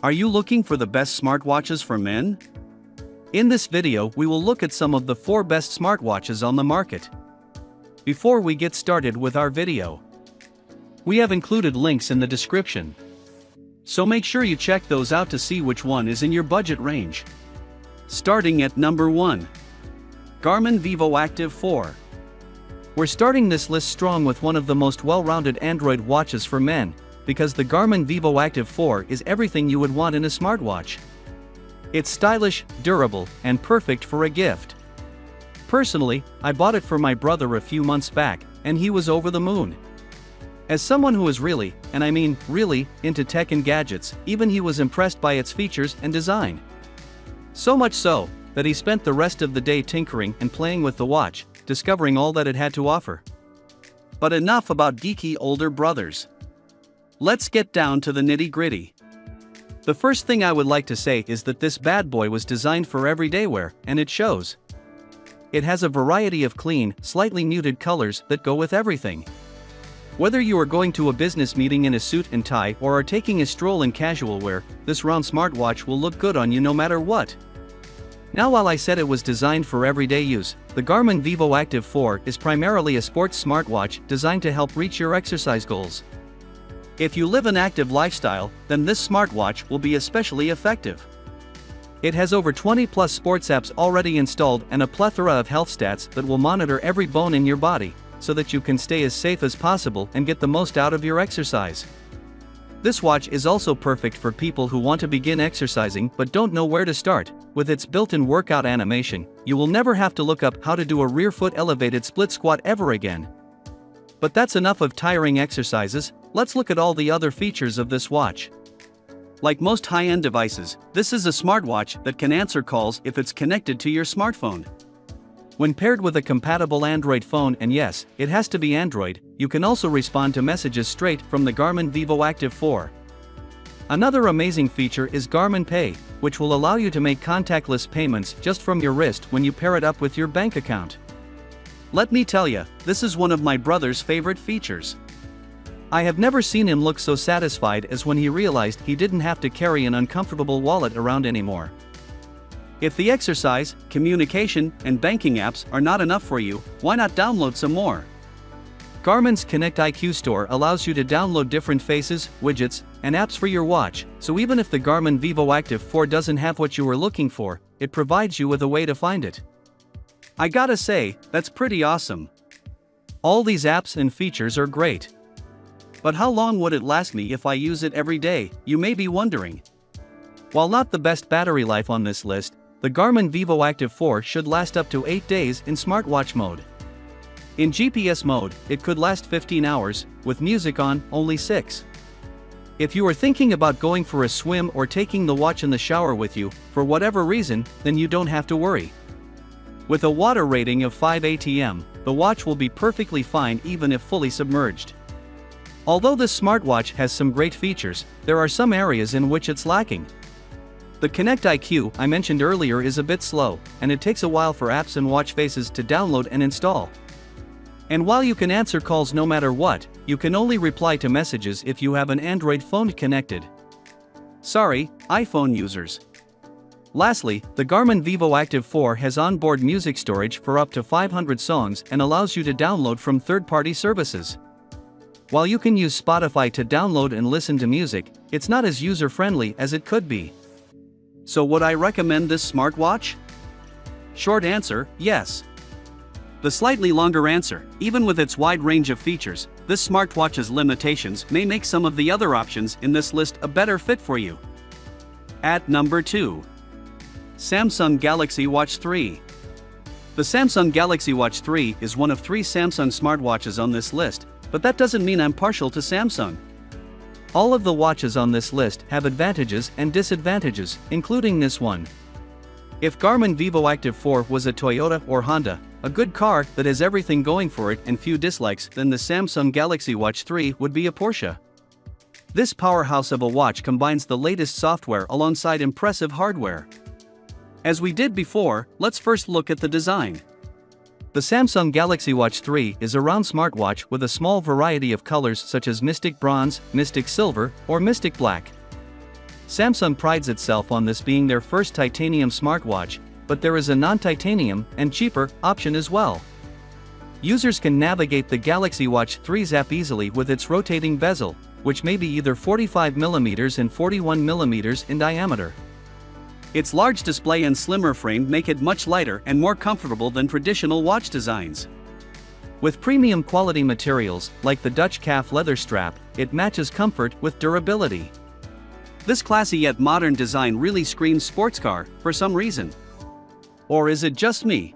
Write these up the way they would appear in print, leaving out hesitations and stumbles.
Are you looking for the best smartwatches for men? In this video, we will look at some of the 4 best smartwatches on the market. Before we get started with our video, we have included links in the description, so make sure you check those out to see which one is in your budget range. Starting at number 1. Garmin Vivoactive 4. We're starting this list strong with one of the most well-rounded Android watches for men, because the Garmin Vivoactive 4 is everything you would want in a smartwatch. It's stylish, durable, and perfect for a gift. Personally, I bought it for my brother a few months back, and he was over the moon. As someone who is really, and I mean really, into tech and gadgets, even he was impressed by its features and design. So much so, that he spent the rest of the day tinkering and playing with the watch, discovering all that it had to offer. But enough about geeky older brothers. Let's get down to the nitty-gritty. The first thing I would like to say is that this bad boy was designed for everyday wear, and it shows. It has a variety of clean, slightly muted colors that go with everything. Whether you are going to a business meeting in a suit and tie or are taking a stroll in casual wear, this round smartwatch will look good on you no matter what. Now, while I said it was designed for everyday use, the Garmin Vivoactive 4 is primarily a sports smartwatch designed to help reach your exercise goals. If you live an active lifestyle, then this smartwatch will be especially effective. It has over 20 plus sports apps already installed and a plethora of health stats that will monitor every bone in your body, so that you can stay as safe as possible and get the most out of your exercise. This watch is also perfect for people who want to begin exercising but don't know where to start. With its built-in workout animation, you will never have to look up how to do a rear foot elevated split squat ever again. But that's enough of tiring exercises. Let's look at all the other features of this watch. Like most high-end devices, this is a smartwatch that can answer calls if it's connected to your smartphone. When paired with a compatible Android phone, and yes, it has to be Android, you can also respond to messages straight from the Garmin Vivoactive 4. Another amazing feature is Garmin Pay, which will allow you to make contactless payments just from your wrist when you pair it up with your bank account. Let me tell you, this is one of my brother's favorite features. I have never seen him look so satisfied as when he realized he didn't have to carry an uncomfortable wallet around anymore. If the exercise, communication, and banking apps are not enough for you, why not download some more? Garmin's Connect IQ store allows you to download different faces, widgets, and apps for your watch, so even if the Garmin Vivoactive 4 doesn't have what you were looking for, it provides you with a way to find it. I gotta say, that's pretty awesome. All these apps and features are great. But how long would it last me if I use it every day, you may be wondering. While not the best battery life on this list, the Garmin Vivoactive 4 should last up to 8 days in smartwatch mode. In GPS mode, it could last 15 hours, with music on, only 6. If you are thinking about going for a swim or taking the watch in the shower with you, for whatever reason, then you don't have to worry. With a water rating of 5 atm, the watch will be perfectly fine even if fully submerged. Although this smartwatch has some great features, there are some areas in which it's lacking. The Connect IQ I mentioned earlier is a bit slow, and it takes a while for apps and watch faces to download and install. And while you can answer calls no matter what, you can only reply to messages if you have an Android phone connected. Sorry, iPhone users. Lastly, the Garmin Vivoactive 4 has onboard music storage for up to 500 songs and allows you to download from third-party services. While you can use Spotify to download and listen to music, it's not as user-friendly as it could be. So would I recommend this smartwatch? Short answer, yes. The slightly longer answer, even with its wide range of features, this smartwatch's limitations may make some of the other options in this list a better fit for you. At number 2. Samsung Galaxy Watch 3. The Samsung Galaxy Watch 3 is one of 3 Samsung smartwatches on this list, but that doesn't mean I'm partial to Samsung. All of the watches on this list have advantages and disadvantages, including this one. If Garmin Vivoactive 4 was a Toyota or Honda, a good car that has everything going for it and few dislikes, then the Samsung Galaxy Watch 3 would be a Porsche. This powerhouse of a watch combines the latest software alongside impressive hardware. As we did before, let's first look at the design. The Samsung Galaxy Watch 3 is a round smartwatch with a small variety of colors such as Mystic Bronze, Mystic Silver, or Mystic Black. Samsung prides itself on this being their first titanium smartwatch, but there is a non-titanium and cheaper option as well. Users can navigate the Galaxy Watch 3's app easily with its rotating bezel, which may be either 45mm and 41mm in diameter. Its large display and slimmer frame make it much lighter and more comfortable than traditional watch designs. With premium quality materials, like the Dutch calf leather strap, it matches comfort with durability. This classy yet modern design really screams sports car, for some reason. Or is it just me?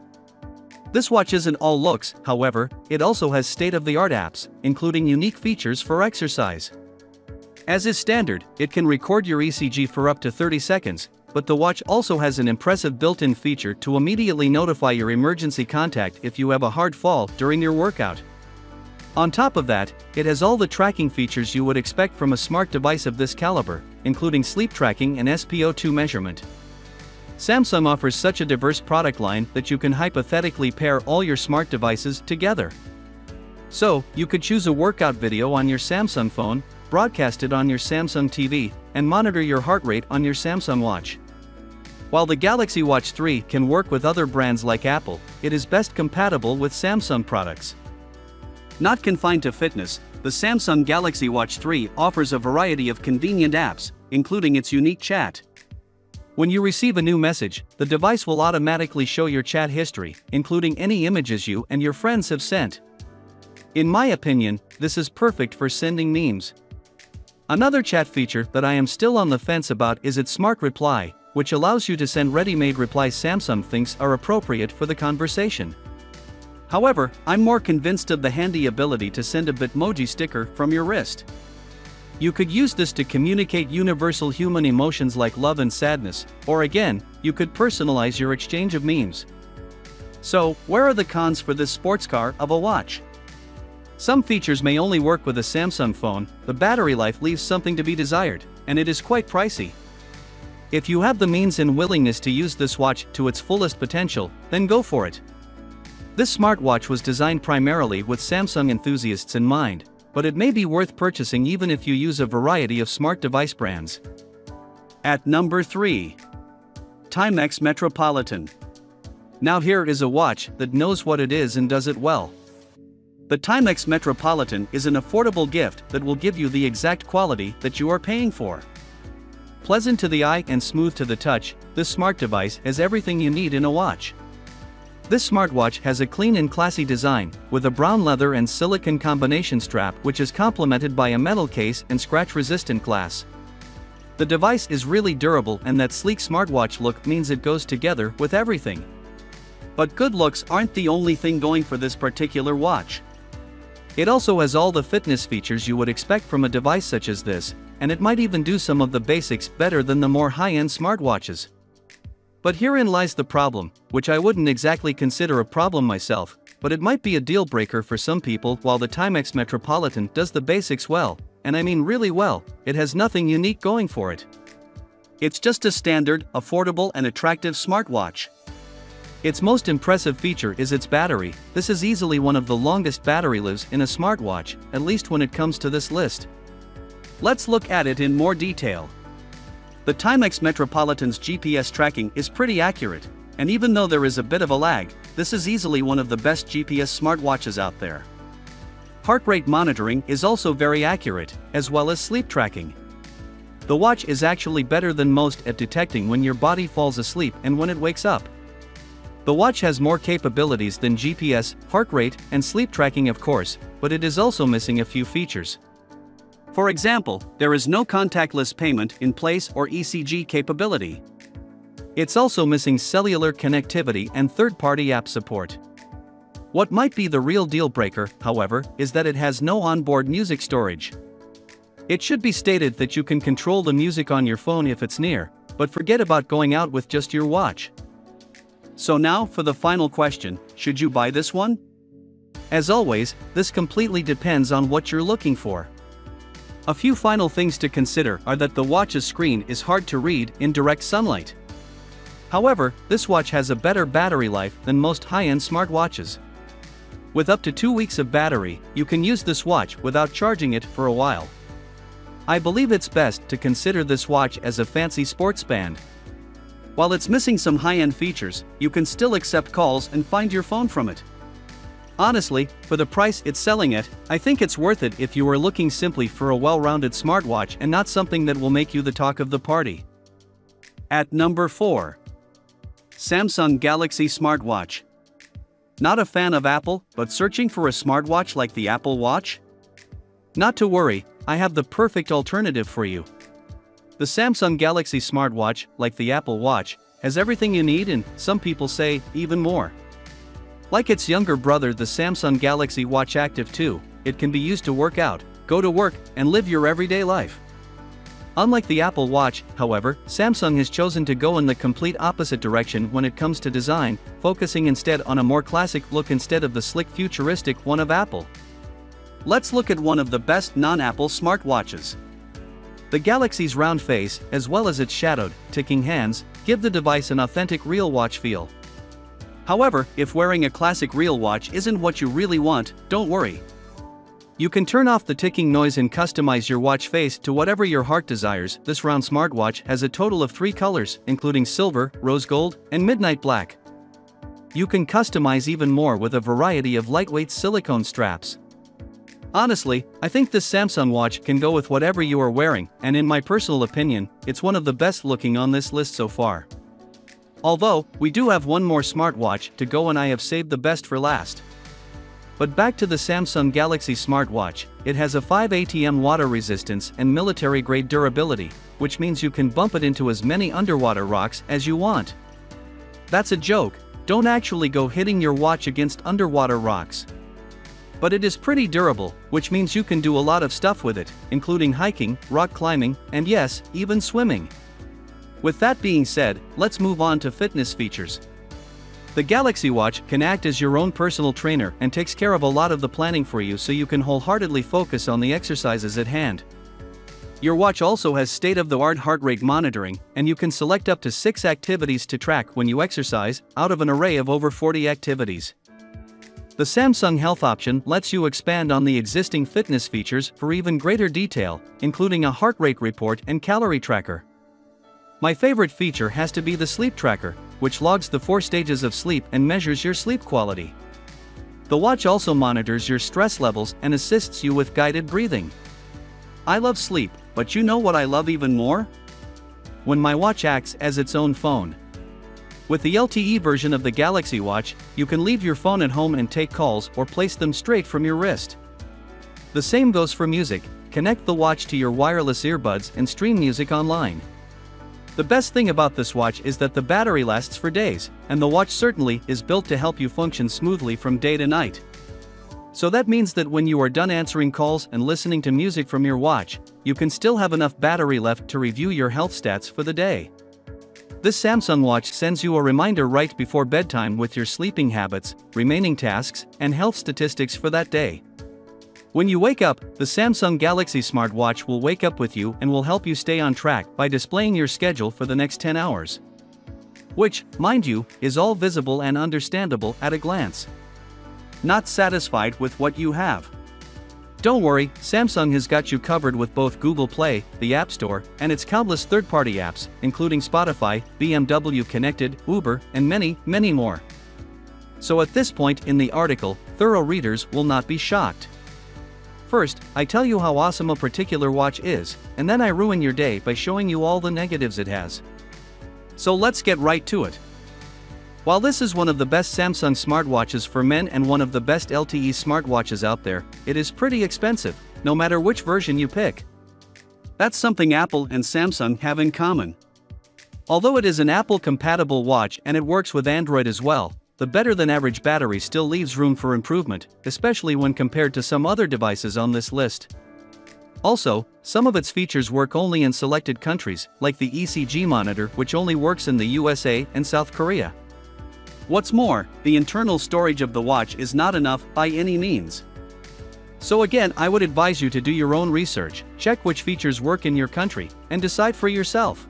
This watch isn't all looks, however, it also has state-of-the-art apps, including unique features for exercise. As is standard, it can record your ECG for up to 30 seconds, but the watch also has an impressive built-in feature to immediately notify your emergency contact if you have a hard fall during your workout. On top of that, it has all the tracking features you would expect from a smart device of this caliber, including sleep tracking and SpO2 measurement. Samsung offers such a diverse product line that you can hypothetically pair all your smart devices together. So, you could choose a workout video on your Samsung phone, broadcast it on your Samsung TV, and monitor your heart rate on your Samsung Watch. While the Galaxy Watch 3 can work with other brands like Apple, it is best compatible with Samsung products. Not confined to fitness, the Samsung Galaxy Watch 3 offers a variety of convenient apps, including its unique chat. When you receive a new message, the device will automatically show your chat history, including any images you and your friends have sent. In my opinion, this is perfect for sending memes. Another chat feature that I am still on the fence about is its Smart Reply, which allows you to send ready-made replies Samsung thinks are appropriate for the conversation. However, I'm more convinced of the handy ability to send a Bitmoji sticker from your wrist. You could use this to communicate universal human emotions like love and sadness, or again, you could personalize your exchange of memes. So, where are the cons for this sports car of a watch? Some features may only work with a Samsung phone, the battery life leaves something to be desired, and it is quite pricey. If you have the means and willingness to use this watch to its fullest potential, then go for it. This smartwatch was designed primarily with Samsung enthusiasts in mind, but it may be worth purchasing even if you use a variety of smart device brands. At number 3. Timex Metropolitan. Now here is a watch that knows what it is and does it well. The Timex Metropolitan is an affordable gift that will give you the exact quality that you are paying for. Pleasant to the eye and smooth to the touch, this smart device has everything you need in a watch. This smartwatch has a clean and classy design, with a brown leather and silicone combination strap which is complemented by a metal case and scratch-resistant glass. The device is really durable, and that sleek smartwatch look means it goes together with everything. But good looks aren't the only thing going for this particular watch. It also has all the fitness features you would expect from a device such as this, and it might even do some of the basics better than the more high-end smartwatches. But herein lies the problem, which I wouldn't exactly consider a problem myself, but it might be a deal breaker for some people. While the Timex Metropolitan does the basics well, and I mean really well, it has nothing unique going for it. It's just a standard, affordable and attractive smartwatch. Its most impressive feature is its battery. This is easily one of the longest battery lives in a smartwatch, at least when it comes to this list. Let's look at it in more detail. The Timex Metropolitan's GPS tracking is pretty accurate, and even though there is a bit of a lag, this is easily one of the best GPS smartwatches out there. Heart rate monitoring is also very accurate, as well as sleep tracking. The watch is actually better than most at detecting when your body falls asleep and when it wakes up. The watch has more capabilities than GPS, heart rate, and sleep tracking of course, but it is also missing a few features. For example, there is no contactless payment in place or ECG capability. It's also missing cellular connectivity and third-party app support. What might be the real deal breaker, however, is that it has no onboard music storage. It should be stated that you can control the music on your phone if it's near, but forget about going out with just your watch. So now for the final question, should you buy this one? As always, this completely depends on what you're looking for. A few final things to consider are that the watch's screen is hard to read in direct sunlight. However, this watch has a better battery life than most high-end smartwatches. With up to 2 weeks of battery, you can use this watch without charging it for a while. I believe it's best to consider this watch as a fancy sports band. While it's missing some high-end features, you can still accept calls and find your phone from it. Honestly, for the price it's selling at, I think it's worth it if you are looking simply for a well-rounded smartwatch and not something that will make you the talk of the party. At number 4. Samsung Galaxy Smartwatch. Not a fan of Apple, but searching for a smartwatch like the Apple Watch? Not to worry, I have the perfect alternative for you. The Samsung Galaxy Smartwatch, like the Apple Watch, has everything you need and, some people say, even more. Like its younger brother the Samsung Galaxy Watch Active 2, it can be used to work out, go to work, and live your everyday life. Unlike the Apple Watch, however, Samsung has chosen to go in the complete opposite direction when it comes to design, focusing instead on a more classic look instead of the slick futuristic one of Apple. Let's look at one of the best non-Apple smartwatches. The Galaxy's round face, as well as its shadowed, ticking hands, give the device an authentic real watch feel. However, if wearing a classic real watch isn't what you really want, don't worry. You can turn off the ticking noise and customize your watch face to whatever your heart desires. This round smartwatch has a total of 3 colors, including silver, rose gold, and midnight black. You can customize even more with a variety of lightweight silicone straps. Honestly, I think this Samsung watch can go with whatever you are wearing, and in my personal opinion, it's one of the best looking on this list so far. Although, we do have one more smartwatch to go and I have saved the best for last. But back to the Samsung Galaxy Smartwatch, it has a 5 ATM water resistance and military-grade durability, which means you can bump it into as many underwater rocks as you want. That's a joke, don't actually go hitting your watch against underwater rocks. But it is pretty durable, which means you can do a lot of stuff with it, including hiking, rock climbing, and yes, even swimming. With that being said, let's move on to fitness features. The Galaxy Watch can act as your own personal trainer and takes care of a lot of the planning for you so you can wholeheartedly focus on the exercises at hand. Your watch also has state-of-the-art heart rate monitoring, and you can select up to 6 activities to track when you exercise, out of an array of over 40 activities. The Samsung Health option lets you expand on the existing fitness features for even greater detail, including a heart rate report and calorie tracker. My favorite feature has to be the sleep tracker, which logs the 4 stages of sleep and measures your sleep quality. The watch also monitors your stress levels and assists you with guided breathing. I love sleep, but you know what I love even more? When my watch acts as its own phone. With the LTE version of the Galaxy Watch, you can leave your phone at home and take calls or place them straight from your wrist. The same goes for music. Connect the watch to your wireless earbuds and stream music online. The best thing about this watch is that the battery lasts for days, and the watch certainly is built to help you function smoothly from day to night. So that means that when you are done answering calls and listening to music from your watch, you can still have enough battery left to review your health stats for the day. This Samsung watch sends you a reminder right before bedtime with your sleeping habits, remaining tasks, and health statistics for that day. When you wake up, the Samsung Galaxy Smartwatch will wake up with you and will help you stay on track by displaying your schedule for the next 10 hours. Which, mind you, is all visible and understandable at a glance. Not satisfied with what you have? Don't worry, Samsung has got you covered with both Google Play, the App Store, and its countless third-party apps, including Spotify, BMW Connected, Uber, and many, many more. So at this point in the article, thorough readers will not be shocked. First, I tell you how awesome a particular watch is, and then I ruin your day by showing you all the negatives it has. So let's get right to it. While this is one of the best Samsung smartwatches for men and one of the best LTE smartwatches out there, it is pretty expensive, no matter which version you pick. That's something Apple and Samsung have in common. Although it is an Apple-compatible watch and it works with Android as well, the better-than-average battery still leaves room for improvement, especially when compared to some other devices on this list. Also, some of its features work only in selected countries, like the ECG monitor, which only works in the USA and South Korea. What's more, the internal storage of the watch is not enough by any means. So again, I would advise you to do your own research, check which features work in your country, and decide for yourself.